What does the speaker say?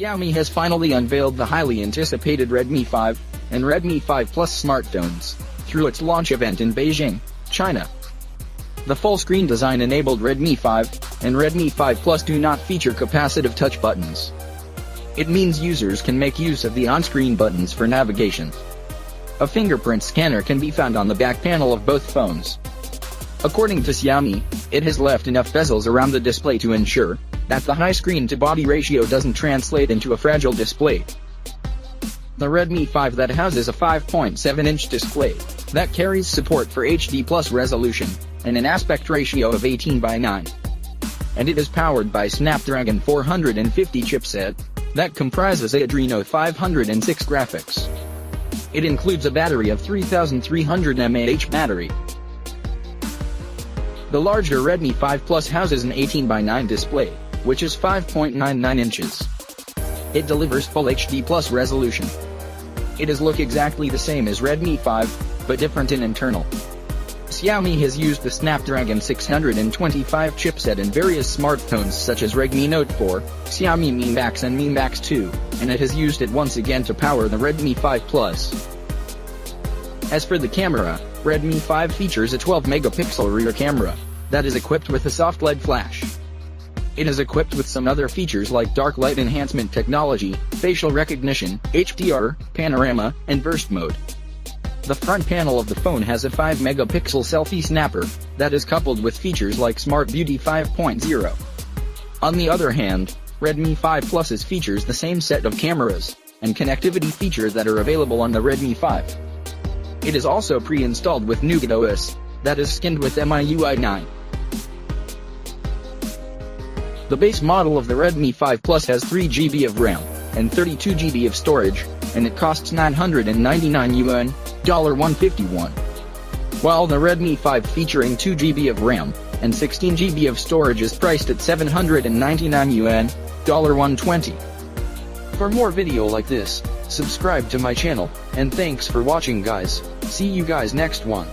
Xiaomi has finally unveiled the highly anticipated Redmi 5 and Redmi 5 Plus smartphones through its launch event in Beijing, China. The full-screen design-enabled Redmi 5 and Redmi 5 Plus do not feature capacitive touch buttons. It means users can make use of the on-screen buttons for navigation. A fingerprint scanner can be found on the back panel of both phones. According to Xiaomi, it has left enough bezels around the display to ensure that the high screen-to-body ratio doesn't translate into a fragile display. The Redmi 5 that houses a 5.7-inch display that carries support for HD+ resolution and an aspect ratio of 18:9. And it is powered by Snapdragon 450 chipset that comprises Adreno 506 graphics. It includes a battery of 3300 mAh battery. The larger Redmi 5 Plus houses an 18:9 display, which is 5.99 inches. It delivers full HD+ resolution. It is look exactly the same as Redmi 5, but different in internal. Xiaomi has used the Snapdragon 625 chipset in various smartphones such as Redmi Note 4, Xiaomi Mi Max and Mi Max 2, and it has used it once again to power the Redmi 5 Plus. As for the camera, Redmi 5 features a 12-megapixel rear camera that is equipped with a soft LED flash. It is equipped with some other features like dark light enhancement technology, facial recognition, HDR, panorama, and burst mode. The front panel of the phone has a 5-megapixel selfie snapper that is coupled with features like Smart Beauty 5.0. On the other hand, Redmi 5 Plus's features the same set of cameras and connectivity features that are available on the Redmi 5. It is also pre-installed with Nougat OS that is skinned with MIUI 9. The base model of the Redmi 5 Plus has 3 GB of RAM and 32 GB of storage, and it costs 999 yuan, $151. While the Redmi 5 featuring 2 GB of RAM and 16 GB of storage is priced at 799 yuan, $120. For more video like this, subscribe to my channel, and thanks for watching guys. See you guys next one.